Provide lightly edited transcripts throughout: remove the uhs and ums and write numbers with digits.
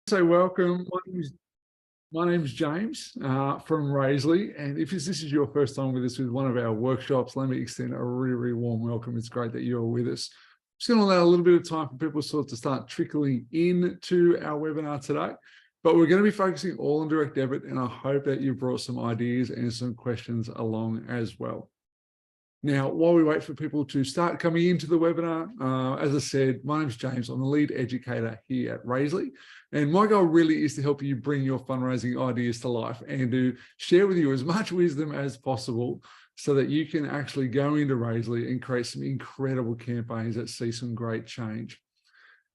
So welcome. My name's James from Raisley, and if this is your first time with us with one of our workshops, let me extend a really warm welcome. It's great that you're with us. Just going to allow a little bit of time for people to start trickling into our webinar today, but we're going to be focusing all on direct debit, and I hope that you brought some ideas and some questions along as well. Now, while we wait for people to start coming into the webinar, as I said, my name's James. I'm the lead educator here at Raisley, and my goal really is to help you bring your fundraising ideas to life and to share with you as much wisdom as possible so that you can actually go into Raisley and create some incredible campaigns that see some great change.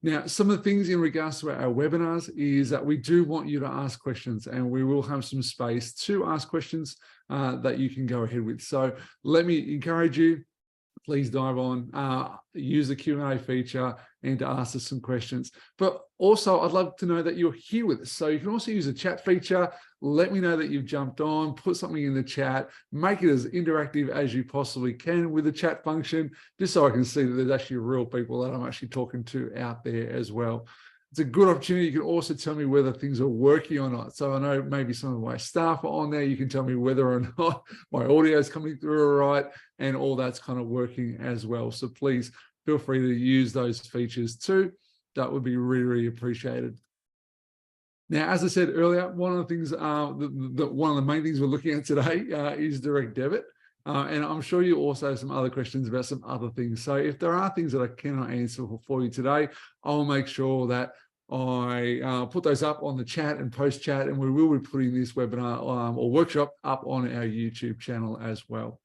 Now, some of the things in regards to our webinars is that we do want you to ask questions, and we will have some space to ask questions that you can go ahead with. So let me encourage you, please dive on, use the Q&A feature and to ask us some questions. But also, I'd love to know that you're here with us. So you can also use the chat feature. Let me know that you've jumped on, put something in the chat, make it as interactive as you possibly can with the chat function, just so I can see that there's actually real people that I'm actually talking to out there as well. It's a good opportunity. You can also tell me whether things are working or not. So I know maybe some of my staff are on there. You can tell me whether or not my audio is coming through all right and all that's kind of working as well. So please feel free to use those features too. That would be really appreciated. Now, as I said earlier, one of the things, one of the main things we're looking at today is direct debit. And I'm sure you also have some other questions about some other things. So if there are things that I cannot answer for you today, I'll make sure that I put those up on the chat and post chat, and we will be putting this webinar or workshop up on our YouTube channel as well.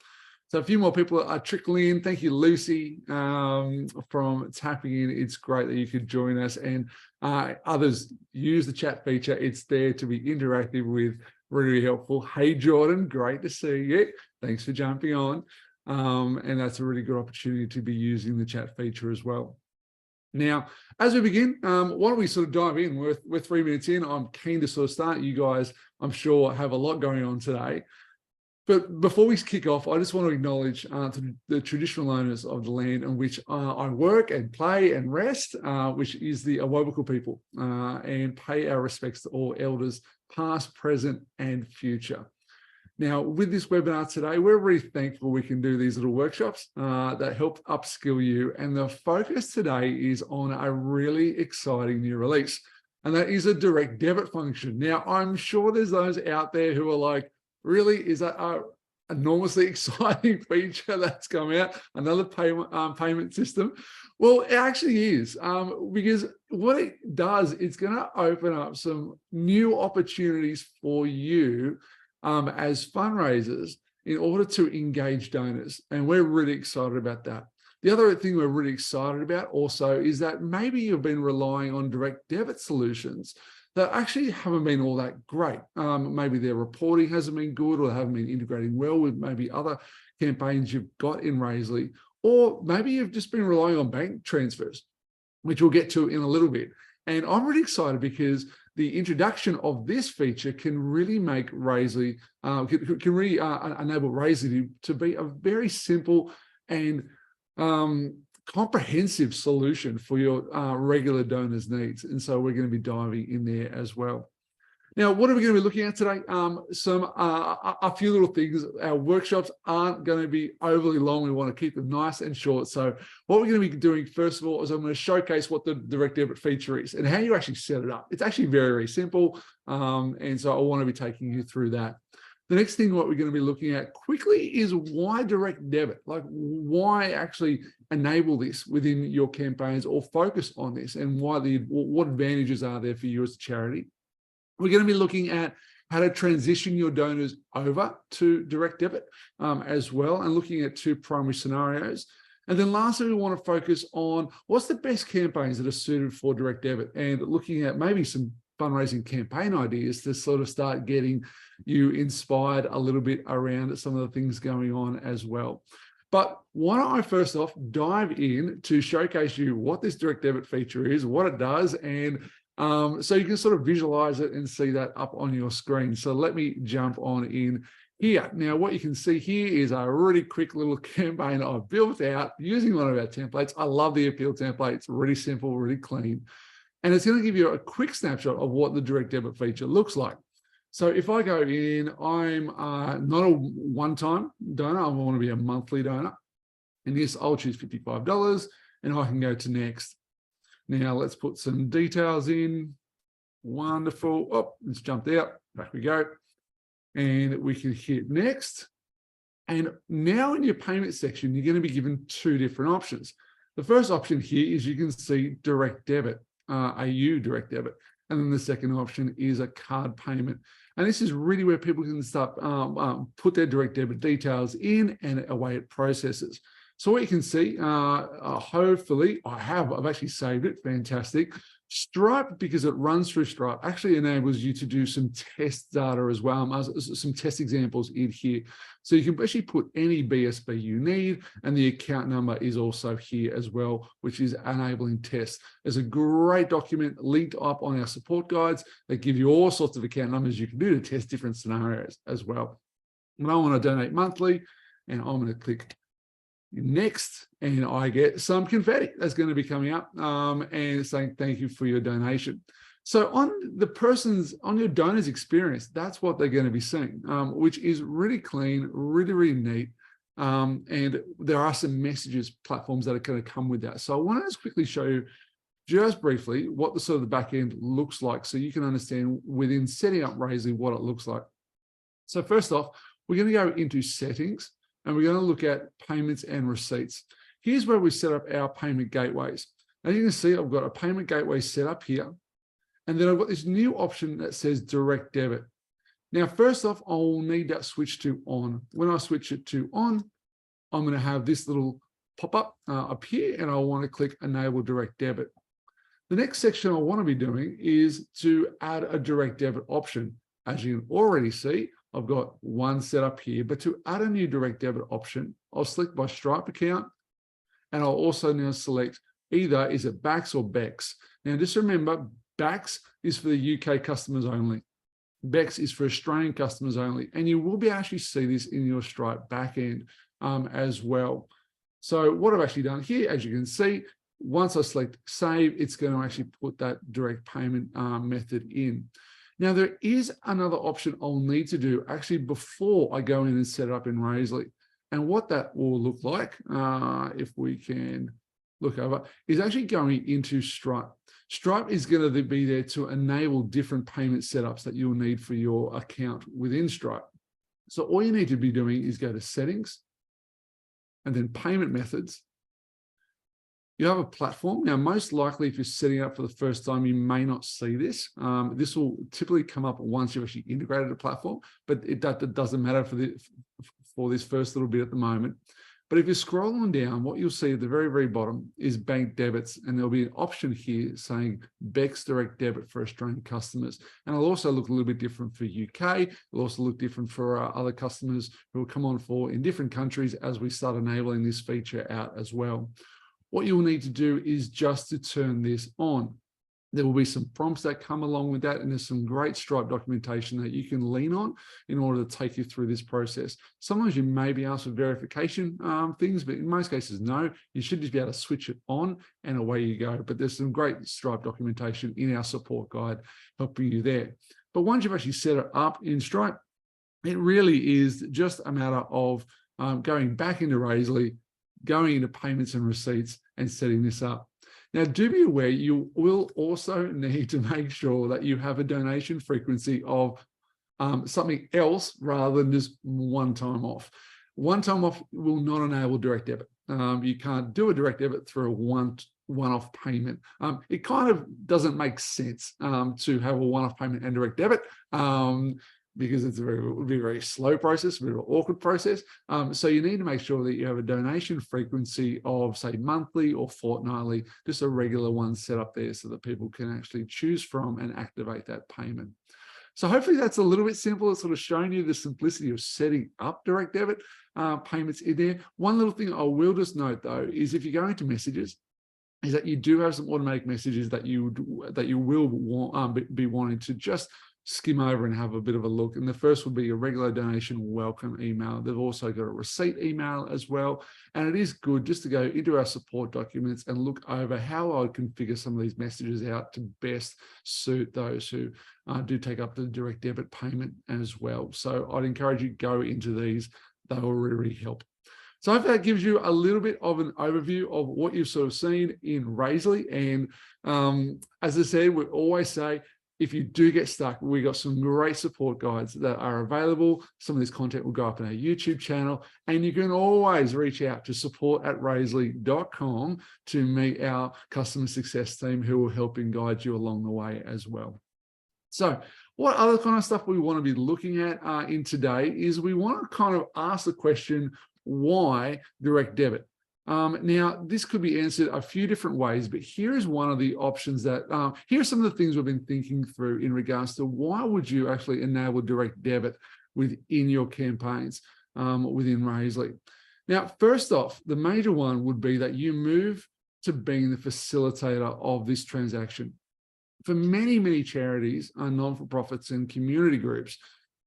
So a few more people are trickling in. Thank you, Lucy, from tapping in. It's great that you could join us, and others use the chat feature. It's there to be interactive with, really helpful. Hey, Jordan, great to see you. Thanks for jumping on. And that's a really good opportunity to be using the chat feature as well. Now, as we begin, why don't we sort of dive in? We're 3 minutes in. I'm keen to sort of start. You guys, I'm sure, have a lot going on today. But before we kick off, I just want to acknowledge the traditional owners of the land on which I work and play and rest, which is the Awabakal people, and pay our respects to all elders, past, present, and future. Now, with this webinar today, we're really thankful we can do these little workshops that help upskill you. And the focus today is on a really exciting new release, and that is a direct debit function. Now, I'm sure there's those out there who are like, really, is that an enormously exciting feature that's come out, another payment system? Well, it actually is, because what it does, it's going to open up some new opportunities for you as fundraisers in order to engage donors. And we're really excited about that. The other thing we're really excited about also is that maybe you've been relying on direct debit solutions that actually haven't been all that great. Maybe their reporting hasn't been good, or they haven't been integrating well with maybe other campaigns you've got in Raisley, or maybe you've just been relying on bank transfers, which we'll get to in a little bit. And I'm really excited because the introduction of this feature can really make Raisley, can really enable Raisley to be a very simple and comprehensive solution for your regular donors' needs. And so we're going to be diving in there as well. Now, what are we going to be looking at today? A few little things. Our workshops aren't going to be overly long. We want to keep them nice and short. So what we're going to be doing, first of all, is I'm going to showcase what the direct debit feature is and how you actually set it up. It's actually very simple. And so I want to be taking you through that. The next thing what we're going to be looking at quickly is why direct debit, like why actually enable this within your campaigns or focus on this, and what advantages are there for you as a charity. We're going to be looking at how to transition your donors over to direct debit as well, and looking at 2 primary scenarios. And then lastly, we want to focus on what's the best campaigns that are suited for direct debit, and looking at maybe some fundraising campaign ideas to sort of start getting you inspired a little bit around some of the things going on as well. But why don't I first off dive in to showcase you what this direct debit feature is, what it does, and so you can sort of visualize it and see that up on your screen. So let me jump on in here. Now, what you can see here is a really quick little campaign I've built out using one of our templates. I love the appeal template. It's really simple, really clean. And it's going to give you a quick snapshot of what the direct debit feature looks like. So if I go in, I'm not a one-time donor, I want to be a monthly donor. And yes, I'll choose $55 and I can go to next. Now let's put some details in. Wonderful. Oh, it's jumped out. Back we go. And we can hit next. And now in your payment section, you're going to be given two different options. The first option here is you can see direct debit, AU direct debit. And then the second option is a card payment. And this is really where people can start put their direct debit details in and away it processes. So what you can see, hopefully I've actually saved it, fantastic. Stripe, because it runs through Stripe, actually enables you to do some test data as well, some test examples in here. So you can actually put any BSB you need, and the account number is also here as well, which is enabling tests. There's a great document linked up on our support guides that give you all sorts of account numbers you can do to test different scenarios as well. And I want to donate monthly, and I'm going to click next, and I get some confetti that's going to be coming up and saying thank you for your donation. So on your donor's experience, that's what they're going to be seeing, which is really clean, really, really neat. And there are some messages platforms that are going to come with that. So I want to just quickly show you just briefly what the sort of the back end looks like, so you can understand within setting up Raisely what it looks like. So first off, we're going to go into settings, and we're going to look at payments and receipts. Here's where we set up our payment gateways. As you can see, I've got a payment gateway set up here. And then I've got this new option that says direct debit. Now, first off, I'll need that switch to on. When I switch it to on, I'm going to have this little pop-up up here, and I want to click enable direct debit. The next section I want to be doing is to add a direct debit option. As you can already see, I've got one set up here, but to add a new direct debit option, I'll select my Stripe account, and I'll also now select either is it BACS or BEX. Now, just remember, BACS is for the UK customers only. BEX is for Australian customers only, and you will be actually see this in your Stripe backend as well. So what I've actually done here, as you can see, once I select save, it's going to actually put that direct payment method in. Now, there is another option I'll need to do actually before I go in and set it up in Raisely. And what that will look like, if we can look over, is actually going into Stripe. Stripe is going to be there to enable different payment setups that you'll need for your account within Stripe. So all you need to be doing is go to settings and then payment methods. You have a platform. Now, most likely, if you're setting up for the first time, you may not see this. This will typically come up once you've actually integrated a platform, but that doesn't matter for this first little bit at the moment. But if you scroll on down, what you'll see at the very, very bottom is bank debits, and there'll be an option here saying BEX direct debit for Australian customers. And it'll also look a little bit different for UK. It'll also look different for other customers who will come on for in different countries as we start enabling this feature out as well. What you'll need to do is just to turn this on. There will be some prompts that come along with that, and there's some great Stripe documentation that you can lean on in order to take you through this process. Sometimes you may be asked for verification things, but in most cases, no. You should just be able to switch it on and away you go. But there's some great Stripe documentation in our support guide helping you there. But once you've actually set it up in Stripe, it really is just a matter of going back into Raisely, going into payments and receipts and setting this up. Now, do be aware, you will also need to make sure that you have a donation frequency of something else rather than just one time off. One time off will not enable direct debit. You can't do a direct debit through a one-off payment. It kind of doesn't make sense to have a one-off payment and direct debit. Because it would be a very slow process, a bit of an awkward process. So you need to make sure that you have a donation frequency of, say, monthly or fortnightly, just a regular one set up there so that people can actually choose from and activate that payment. So hopefully that's a little bit simple. It's sort of showing you the simplicity of setting up direct debit payments in there. One little thing I will just note, though, is if you go into messages, is that you do have some automatic messages that you will be wanting to just skim over and have a bit of a look. And the first will be a regular donation welcome email. They've also got a receipt email as well. And it is good just to go into our support documents and look over how I would configure some of these messages out to best suit those who do take up the direct debit payment as well. So I'd encourage you to go into these. They will really help. So I hope that gives you a little bit of an overview of what you've sort of seen in Razely. And as I said, we always say, if you do get stuck, we got some great support guides that are available. Some of this content will go up on our YouTube channel, and you can always reach out to support@razely.com to meet our customer success team who will help and guide you along the way as well. So what other kind of stuff we want to be looking at in today is we want to kind of ask the question, why direct debit? Now, this could be answered a few different ways, but here is one of the options that, here are some of the things we've been thinking through in regards to why would you actually enable direct debit within your campaigns within Razely. Now, first off, the major one would be that you move to being the facilitator of this transaction. For many, many charities, non-for-profits and community groups,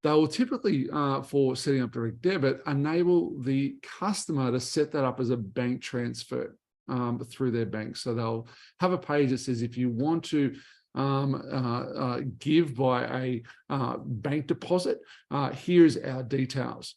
they will typically, for setting up direct debit, enable the customer to set that up as a bank transfer through their bank. So they'll have a page that says, if you want to give by a bank deposit, here's our details.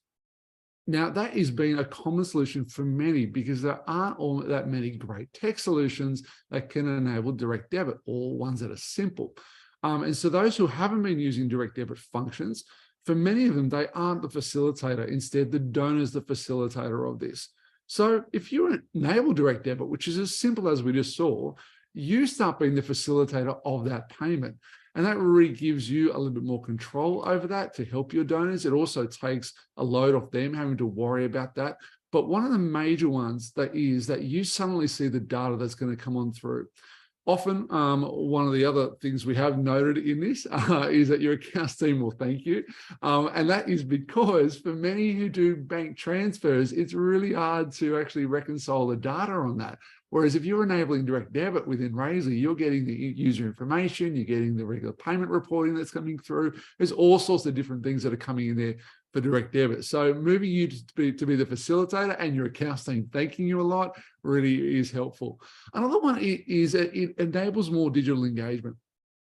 Now, that has been a common solution for many because there aren't all that many great tech solutions that can enable direct debit, or ones that are simple. And so those who haven't been using direct debit functions, for many of them, they aren't the facilitator. Instead, the donor is the facilitator of this. So if you enable direct debit, which is as simple as we just saw, you start being the facilitator of that payment. And that really gives you a little bit more control over that to help your donors. It also takes a load off them having to worry about that. But one of the major ones that is that you suddenly see the data that's going to come on through. Often, one of the other things we have noted in this is that your accounts team will thank you. And that is because for many who do bank transfers, it's really hard to actually reconcile the data on that. Whereas if you're enabling direct debit within Razely, you're getting the user information, you're getting the regular payment reporting that's coming through. There's all sorts of different things that are coming in there for direct debit. So moving you to be the facilitator and your accounts team thanking you a lot really is helpful. Another one is that it enables more digital engagement,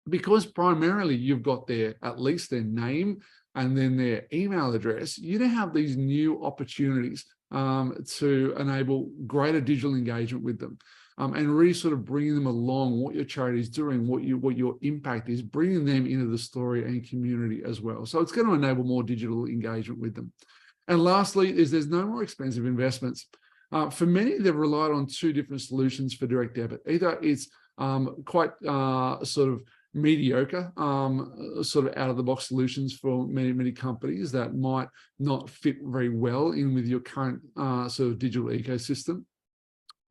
because primarily you've got at least their name and then their email address. You now have these new opportunities to enable greater digital engagement with them. And really sort of bringing them along, what your charity is doing, what your impact is, bringing them into the story and community as well. So it's going to enable more digital engagement with them. And lastly, there's no more expensive investments. For many, they've relied on two different solutions for direct debit. Either it's quite sort of mediocre, sort of out-of-the-box solutions for many companies that might not fit very well in with your current sort of digital ecosystem.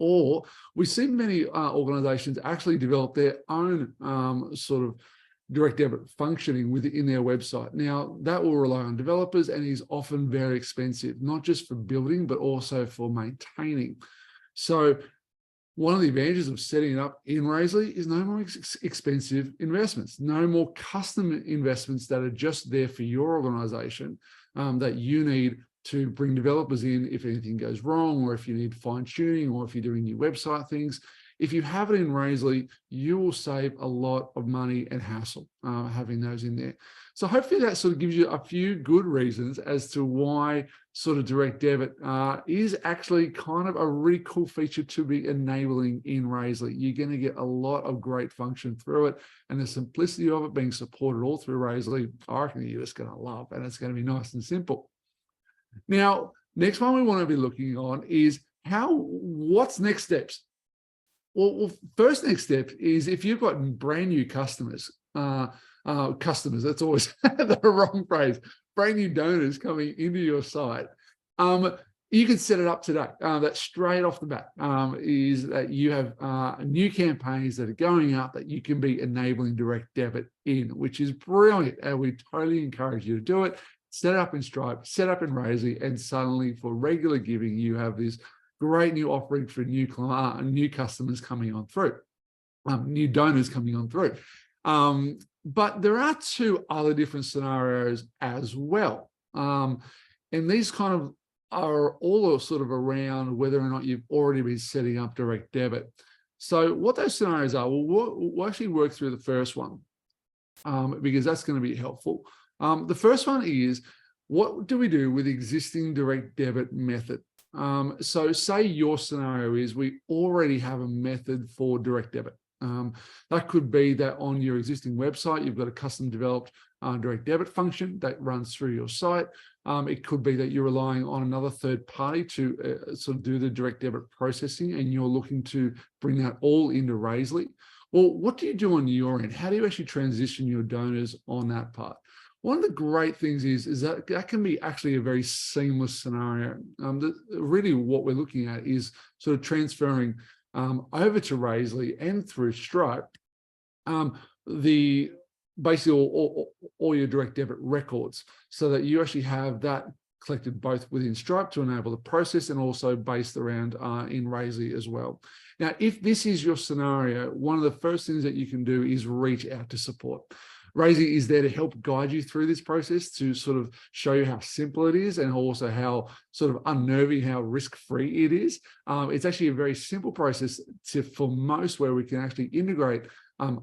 Or we see many organizations actually develop their own sort of direct debit functioning within their website. Now, that will rely on developers and is often very expensive, not just for building, but also for maintaining. So one of the advantages of setting it up in Razely is no more expensive investments, no more custom investments that are just there for your organization that you need to bring developers in if anything goes wrong, or if you need fine tuning, or if you're doing new website things. If you have it in Razely, you will save a lot of money and hassle having those in there. So hopefully that sort of gives you a few good reasons as to why sort of direct debit is actually kind of a really cool feature to be enabling in Razely. You're going to get a lot of great function through it, and the simplicity of it being supported all through Razely, I reckon you're just going to love, and it's going to be nice and simple. Now, next one we want to be looking on is what's next steps? Well, first next step is if you've got brand new customers, that's always the wrong phrase, brand new donors coming into your site, you can set it up today. That straight off the bat is that you have new campaigns that are going out that you can be enabling direct debit in, which is brilliant. And we totally encourage you to do it. Set it up in Stripe, set up in Razely, and suddenly for regular giving, you have this great new offering for new customers coming on through, new donors coming on through. But there are two other different scenarios as well. And these kind of are all sort of around whether or not you've already been setting up direct debit. So what those scenarios are, we'll actually work through the first one because that's going to be helpful. The first one is, what do we do with existing direct debit method? So say your scenario is we already have a method for direct debit. That could be that on your existing website, you've got a custom developed direct debit function that runs through your site. It could be that you're relying on another third party to sort of do the direct debit processing, and you're looking to bring that all into Raisely. Well, what do you do on your end? How do you actually transition your donors on that part? One of the great things is that can be actually a very seamless scenario. Really what we're looking at is sort of transferring over to Raisely and through Stripe, basically all your direct debit records, so that you actually have that collected both within Stripe to enable the process and also based around in Raisely as well. Now, if this is your scenario, one of the first things that you can do is reach out to support. Raisely is there to help guide you through this process, to sort of show you how simple it is and also how sort of unnerving, how risk-free it is. It's actually a very simple process for most, where we can actually integrate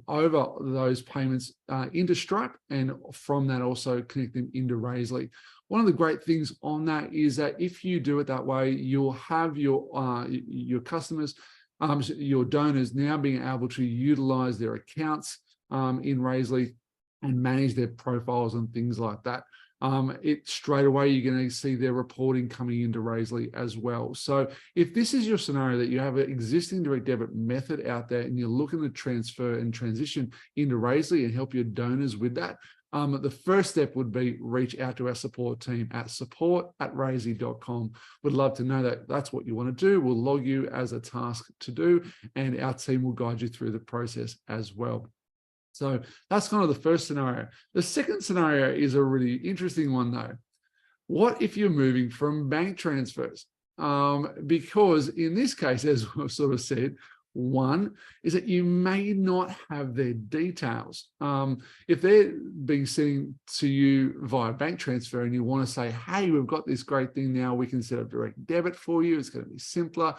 over those payments into Stripe, and from that also connect them into Raisely. One of the great things on that is that if you do it that way, you'll have your customers, your donors now being able to utilize their accounts in Raisely and manage their profiles and things like that. Straight away, you're going to see their reporting coming into Raisely as well. So if this is your scenario, that you have an existing direct debit method out there and you're looking to transfer and transition into Raisely and help your donors with that, the first step would be reach out to our support team at support@raisely.com. Would love to know that that's what you want to do. We'll log you as a task to do, and our team will guide you through the process as well. So that's kind of the first scenario. The second scenario is a really interesting one, though. What if you're moving from bank transfers? Because in this case, as I've sort of said, one is that you may not have their details. If they're being sent to you via bank transfer and you want to say, hey, we've got this great thing now, we can set up direct debit for you, it's going to be simpler.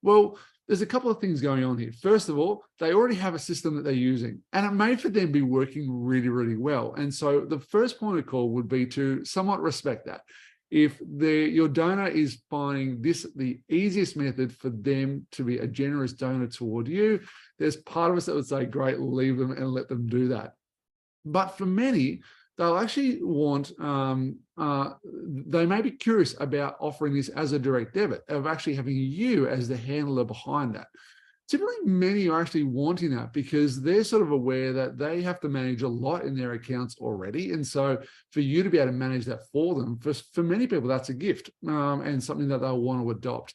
Well, there's a couple of things going on here. First of all, they already have a system that they're using, and it may for them be working really, really well. And so the first point of call would be to somewhat respect that. If your donor is finding this the easiest method for them to be a generous donor toward you, there's part of us that would say, great, leave them and let them do that. But for many, they'll actually want, they may be curious about offering this as a direct debit, of actually having you as the handler behind that. Typically, many are actually wanting that because they're sort of aware that they have to manage a lot in their accounts already. And so for you to be able to manage that for them, for many people, that's a gift and something that they'll want to adopt.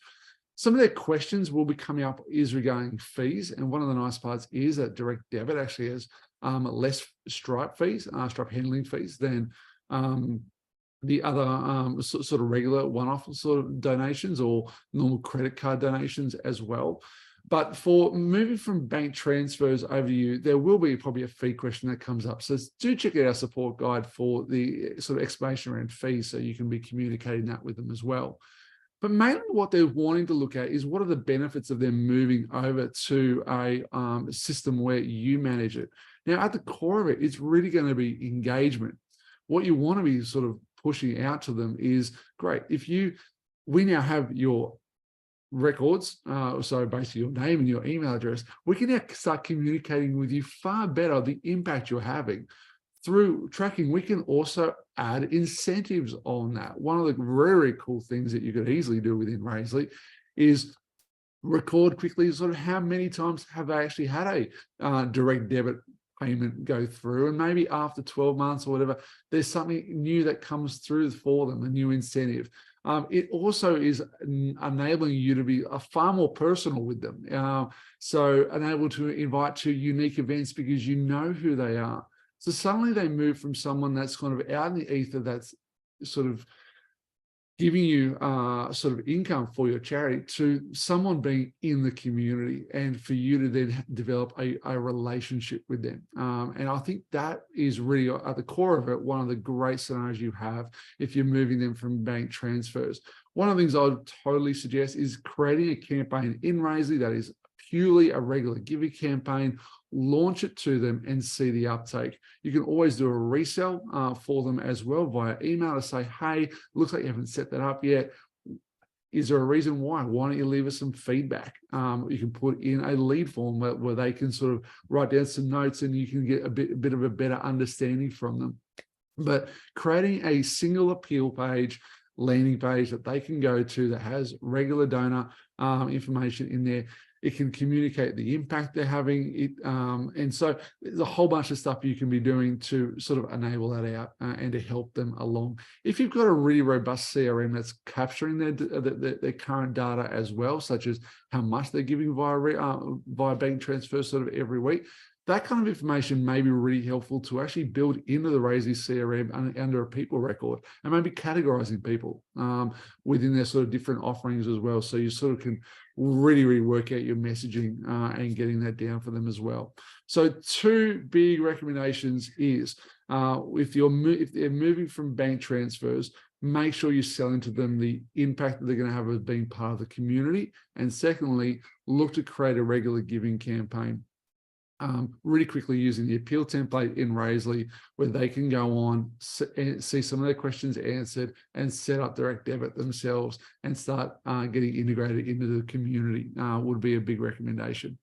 Some of their questions will be coming up is regarding fees. And one of the nice parts is that direct debit actually has less Stripe fees, Stripe handling fees than the other sort of regular one-off sort of donations or normal credit card donations as well. But for moving from bank transfers over to you, there will be probably a fee question that comes up. So do check out our support guide for the sort of explanation around fees, so you can be communicating that with them as well. But mainly what they're wanting to look at is what are the benefits of them moving over to a system where you manage it. Now, at the core of it, it's really going to be engagement. What you want to be sort of pushing out to them is, great, we now have your records, so basically your name and your email address, we can now start communicating with you far better the impact you're having. Through tracking, we can also add incentives on that. One of the very cool things that you could easily do within Raisely is record quickly sort of how many times have they actually had a direct debit payment go through, and maybe after 12 months or whatever, there's something new that comes through for them, a new incentive. It also is enabling you to be far more personal with them. So enable to invite to unique events because you know who they are. So suddenly they move from someone that's kind of out in the ether, that's sort of giving you sort of income for your charity to someone being in the community, and for you to then develop a relationship with them. And I think that is really at the core of it, one of the great scenarios you have if you're moving them from bank transfers. One of the things I would totally suggest is creating a campaign in Raisley that is purely a regular giving campaign. Launch it to them and see the uptake. You can always do a resell for them as well via email to say, hey, looks like you haven't set that up yet. Is there a reason why? Why don't you leave us some feedback? You can put in a lead form where they can sort of write down some notes, and you can get a bit of a better understanding from them. But creating a single appeal page, landing page that they can go to that has regular donor information in there. It can communicate the impact they're having. And so there's a whole bunch of stuff you can be doing to sort of enable that out and to help them along. If you've got a really robust CRM that's capturing their current data as well, such as how much they're giving via bank transfer sort of every week, that kind of information may be really helpful to actually build into the Raisley CRM under a people record, and maybe categorizing people within their sort of different offerings as well. So you sort of can really work out your messaging and getting that down for them as well. So two big recommendations is if they're moving from bank transfers, make sure you're selling to them the impact that they're going to have as being part of the community. And secondly, look to create a regular giving campaign. Really quickly using the appeal template in Raisley, where they can go on, see some of their questions answered, and set up direct debit themselves and start getting integrated into the community would be a big recommendation.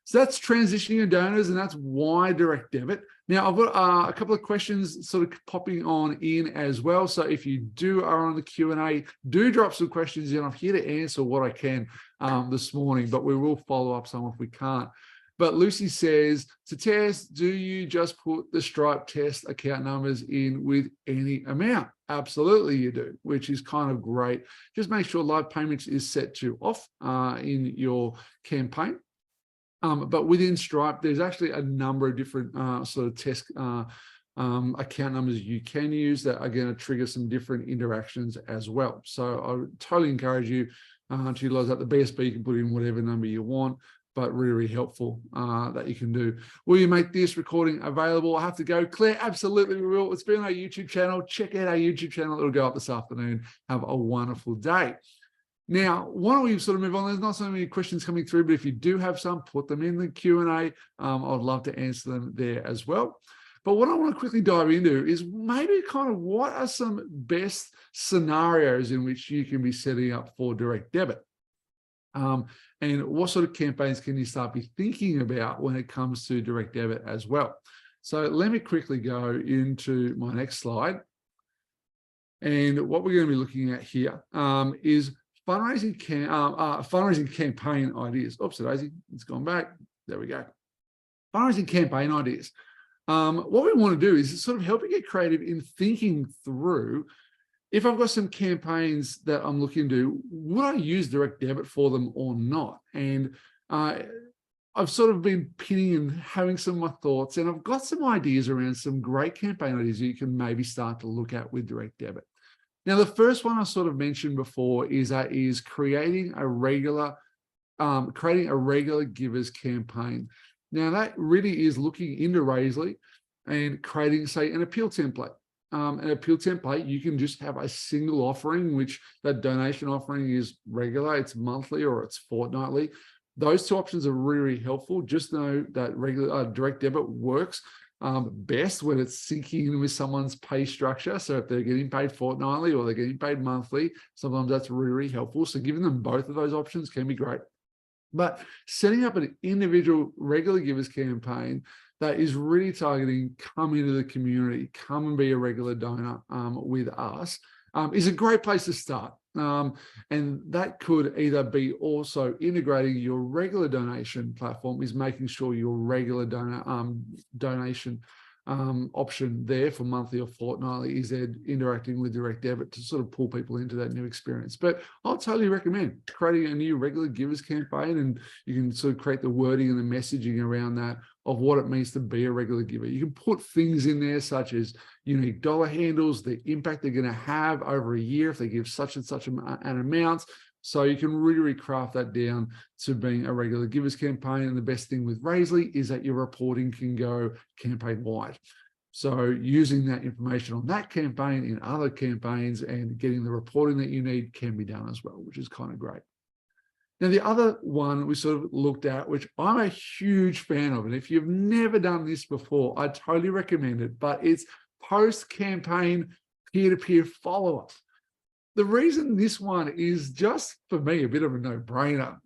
So that's transitioning your donors, and that's why direct debit. Now, I've got a couple of questions sort of popping on in as well. So if you are on the Q&A, do drop some questions in. I'm here to answer what I can this morning, but we will follow up some if we can't. But Lucy says, to test, do you just put the Stripe test account numbers in with any amount? Absolutely you do, which is kind of great. Just make sure live payments is set to off in your campaign. But within Stripe, there's actually a number of different sort of test account numbers you can use that are going to trigger some different interactions as well. So I would totally encourage you to utilize that. The BSB, you can put in whatever number you want, but really helpful that you can do. Will you make this recording available? I have to go. Claire, absolutely we will. It's been on our YouTube channel. Check out our YouTube channel. It'll go up this afternoon. Have a wonderful day. Now, why don't we sort of move on? There's not so many questions coming through, but if you do have some, put them in the Q&A. I'd love to answer them there as well. But what I want to quickly dive into is maybe kind of what are some best scenarios in which you can be setting up for direct debit? And what sort of campaigns can you start be thinking about when it comes to direct debit as well? So let me quickly go into my next slide. And what we're going to be looking at here is fundraising campaign ideas. Oops, Daisy, it's gone back. There we go. Fundraising campaign ideas. What we want to do is sort of help you get creative in thinking through, if I've got some campaigns that I'm looking to, would I use direct debit for them or not? And I've sort of been pinning and having some of my thoughts, and I've got some ideas around some great campaign ideas that you can maybe start to look at with direct debit. Now, the first one I sort of mentioned before is creating a regular givers campaign. Now, that really is looking into Raisley and creating, say, an appeal template. An appeal template, you can just have a single offering, which that donation offering is regular, it's monthly or it's fortnightly. Those two options are really helpful. Just know that regular direct debit works best when it's syncing in with someone's pay structure. So if they're getting paid fortnightly or they're getting paid monthly, sometimes that's really helpful. So giving them both of those options can be great. But setting up an individual regular givers campaign that is really targeting come into the community, come and be a regular donor with us is a great place to start. And that could either be also integrating your regular donation platform, is making sure your regular donation option there for monthly or fortnightly is they're interacting with Direct Debit to sort of pull people into that new experience. But I'll totally recommend creating a new regular givers campaign, and you can sort of create the wording and the messaging around that of what it means to be a regular giver. You can put things in there such as unique dollar handles, the impact they're going to have over a year if they give such and such an amount. So you can really craft that down to being a regular givers campaign. And the best thing with Raisely is that your reporting can go campaign wide. So using that information on that campaign in other campaigns and getting the reporting that you need can be done as well, which is kind of great. Now, the other one we sort of looked at, which I'm a huge fan of, and if you've never done this before, I totally recommend it, but it's post-campaign peer-to-peer follow-up. The reason this one is just, for me, a bit of a no-brainer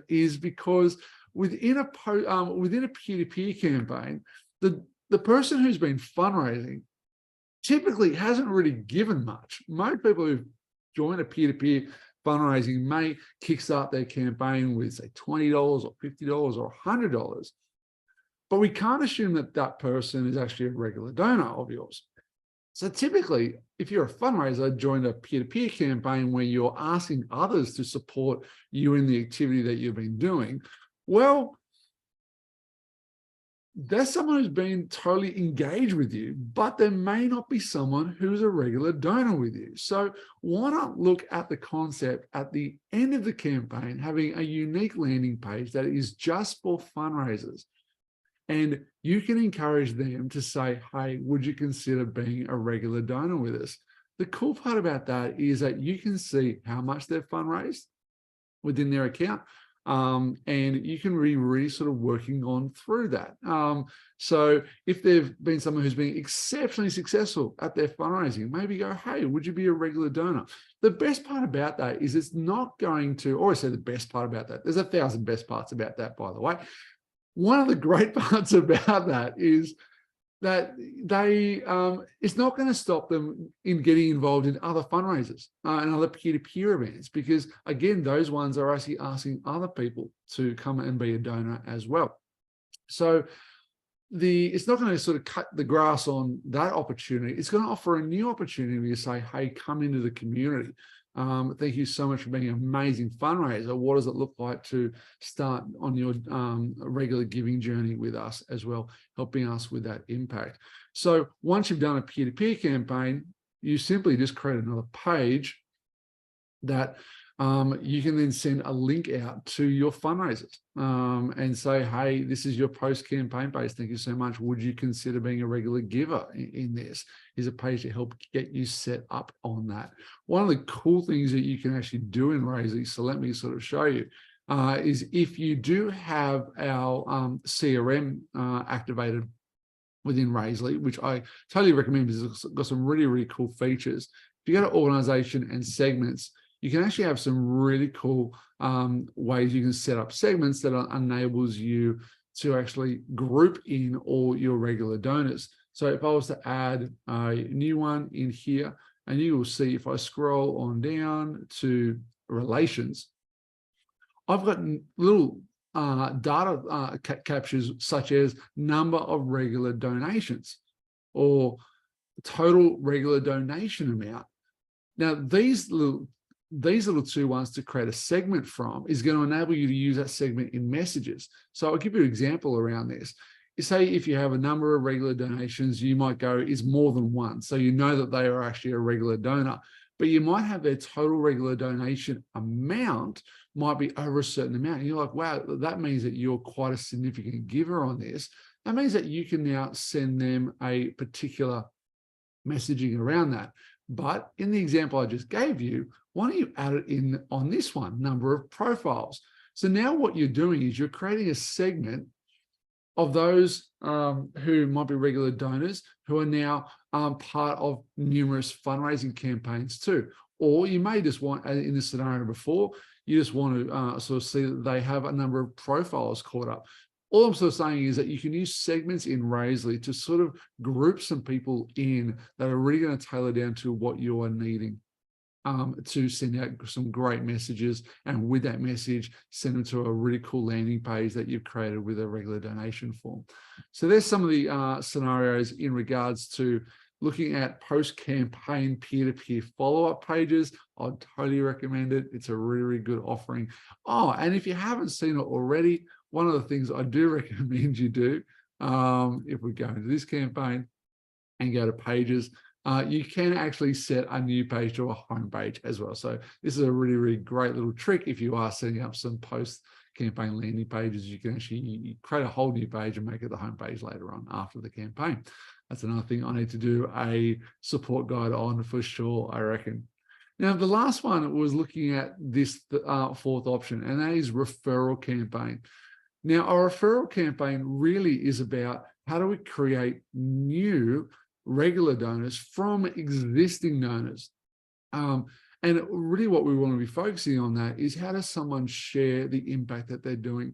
is because within a peer-to-peer campaign, the person who's been fundraising typically hasn't really given much. Most people who've joined a peer-to-peer fundraising may kickstart their campaign with, say, $20 or $50 or $100, but we can't assume that that person is actually a regular donor of yours. So typically, if you're a fundraiser, join a peer-to-peer campaign where you're asking others to support you in the activity that you've been doing, well, that's someone who's been totally engaged with you, but there may not be someone who's a regular donor with you. So why not look at the concept at the end of the campaign, having a unique landing page that is just for fundraisers? And you can encourage them to say, hey, would you consider being a regular donor with us? The cool part about that is that you can see how much they've fundraised within their account. And you can be really sort of working on through that. So if they've been someone who's been exceptionally successful at their fundraising, maybe go, hey, would you be a regular donor? The best part about that is it's not going to, or I say the best part about that, there's 1,000 best parts about that, by the way. One of the great parts about that is that it's not going to stop them in getting involved in other fundraisers and other peer-to-peer events, because again, those ones are actually asking other people to come and be a donor as well. So it's not going to sort of cut the grass on that opportunity. It's going to offer a new opportunity to say, hey, come into the community. Thank you so much for being an amazing fundraiser. What does it look like to start on your regular giving journey with us as well, helping us with that impact? So once you've done a peer-to-peer campaign, you simply just create another page that you can then send a link out to your fundraisers and say, hey, this is your post-campaign page. Thank you so much. Would you consider being a regular giver in this? Is a page to help get you set up on that. One of the cool things that you can actually do in Raisely, so let me sort of show you, is if you do have our CRM activated within Raisely, which I totally recommend because it's got some really cool features. If you go to organization and segments, you can actually have some really cool ways you can set up segments that enables you to actually group in all your regular donors. So if I was to add a new one in here, and you will see if I scroll on down to relations, I've got little data captures such as number of regular donations or total regular donation amount. Now, these little two ones to create a segment from is going to enable you to use that segment in messages. So I'll give you an example around this. Say if you have a number of regular donations, you might go, is more than one. So you know that they are actually a regular donor, but you might have their total regular donation amount might be over a certain amount. And you're like, wow, that means that you're quite a significant giver on this. That means that you can now send them a particular messaging around that. But in the example I just gave you, why don't you add it in on this one, number of profiles? So now what you're doing is you're creating a segment of those who might be regular donors who are now part of numerous fundraising campaigns too. Or you may just want, in the scenario before, you just want to sort of see that they have a number of profiles caught up. All I'm sort of saying is that you can use segments in Raisely to sort of group some people in that are really going to tailor down to what you are needing. to send out some great messages, and with that message, send them to a really cool landing page that you've created with a regular donation form. So there's some of the scenarios in regards to looking at post-campaign peer-to-peer follow-up pages. I'd totally recommend it. It's a really, really good offering. Oh, and if you haven't seen it already, one of the things I do recommend you do, if we go into this campaign and go to pages, you can actually set a new page to a home page as well. So this is a really, really great little trick. If you are setting up some post-campaign landing pages, you can actually create a whole new page and make it the home page later on after the campaign. That's another thing I need to do a support guide on for sure, I reckon. Now, the last one was looking at this fourth option, and that is referral campaign. Now, a referral campaign really is about how do we create new regular donors from existing donors. And really what we want to be focusing on that is how does someone share the impact that they're doing.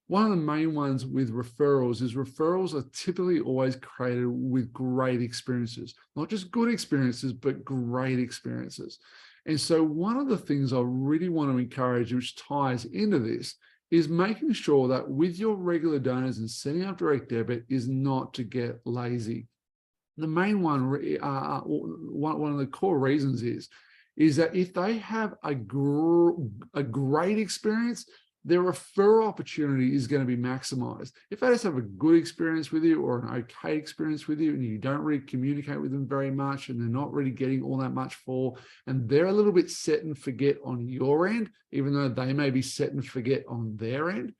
One of the main ones with referrals is referrals are typically always created with great experiences, not just good experiences, but great experiences. And so one of the things I really want to encourage, which ties into this, is making sure that with your regular donors and setting up direct debit is not to get lazy. The main one, one of the core reasons is that if they have a great experience, their referral opportunity is going to be maximized. If they just have a good experience with you or an okay experience with you and you don't really communicate with them very much and they're not really getting all that much for, and they're a little bit set and forget on your end, even though they may be set and forget on their end,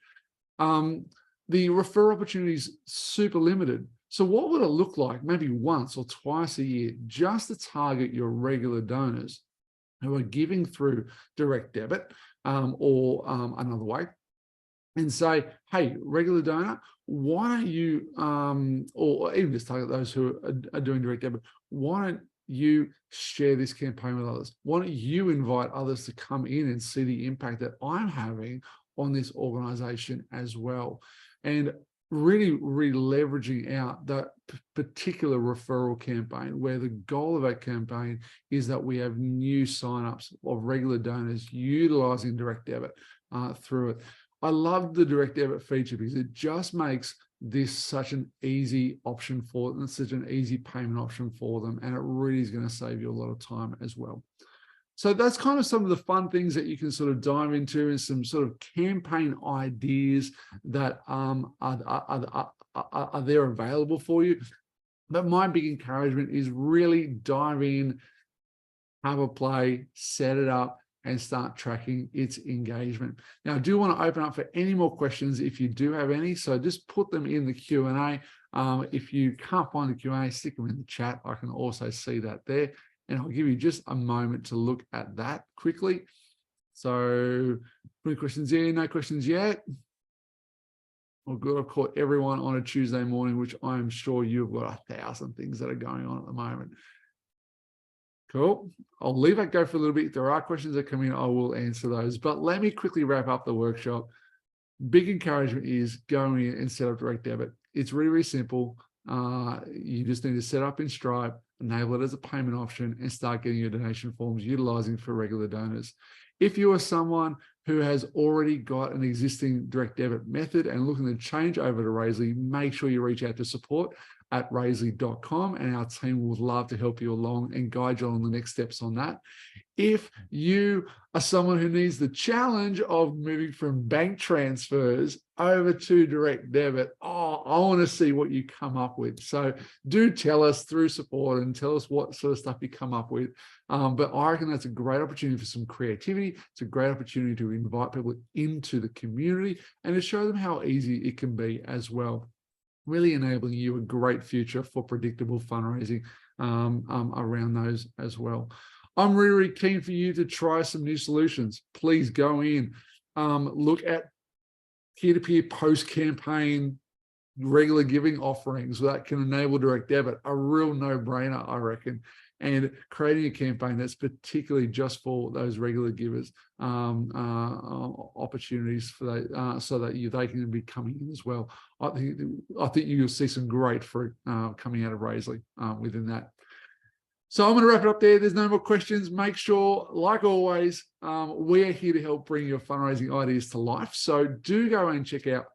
the referral opportunity is super limited. So what would it look like maybe once or twice a year just to target your regular donors who are giving through direct debit or another way, and say, hey, regular donor, why don't you, or even just target those who are doing direct debit, why don't you share this campaign with others? Why don't you invite others to come in and see the impact that I'm having on this organization as well? And really leveraging out that particular referral campaign, where the goal of that campaign is that we have new signups of regular donors utilizing direct debit through it. I love the direct debit feature because it just makes this such an easy option for them, such an easy payment option for them, and it really is going to save you a lot of time as well. So that's kind of some of the fun things that you can sort of dive into, and some sort of campaign ideas that are there available for you. But my big encouragement is really dive in, have a play, set it up, and start tracking its engagement. Now, I do want to open up for any more questions if you do have any, so just put them in the Q&A. If you can't find the Q&A, stick them in the chat. I can also see that there. And I'll give you just a moment to look at that quickly. So, any questions in? No questions yet? Well, good. I've caught everyone on a Tuesday morning, which I'm sure you've got 1,000 things that are going on at the moment. Cool. I'll leave that go for a little bit. If there are questions that come in, I will answer those. But let me quickly wrap up the workshop. Big encouragement is going in and set up direct debit. It's really, really simple. You just need to set up in Stripe, enable it as a payment option, and start getting your donation forms utilizing for regular donors. If you are someone who has already got an existing direct debit method and looking to change over to Raisley, make sure you reach out to support@raisley.com, and our team would love to help you along and guide you on the next steps on that. If you are someone who needs the challenge of moving from bank transfers over to direct debit, I want to see what you come up with. So do tell us through support and tell us what sort of stuff you come up with. But I reckon that's a great opportunity for some creativity. It's a great opportunity to invite people into the community and to show them how easy it can be as well. Really enabling you a great future for predictable fundraising around those as well. I'm really, really keen for you to try some new solutions. Please go in, look at peer-to-peer post-campaign regular giving offerings that can enable direct debit, a real no-brainer, I reckon. And creating a campaign that's particularly just for those regular givers, opportunities for that, so that they can be coming in as well. I think you'll see some great fruit coming out of Raisley within that. So I'm going to wrap it up there. There's no more questions. Make sure, like always, we're here to help bring your fundraising ideas to life. So do go and check out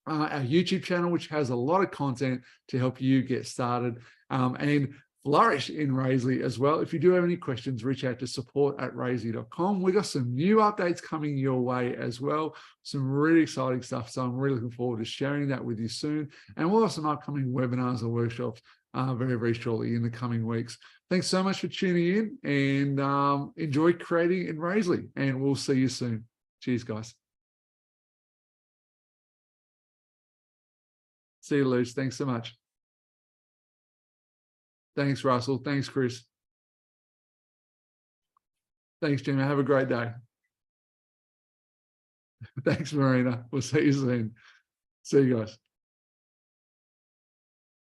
our YouTube channel, which has a lot of content to help you get started and flourish in Raisley as well. If you do have any questions, reach out to support@raisley.com. We've got some new updates coming your way as well. Some really exciting stuff. So I'm really looking forward to sharing that with you soon. And we'll have some upcoming webinars or workshops very, very shortly in the coming weeks. Thanks so much for tuning in, and enjoy creating in Raisley. And we'll see you soon. Cheers, guys. See you, Luce. Thanks so much. Thanks, Russell. Thanks, Chris. Thanks, Gemma. Have a great day. Thanks, Marina. We'll see you soon. See you guys.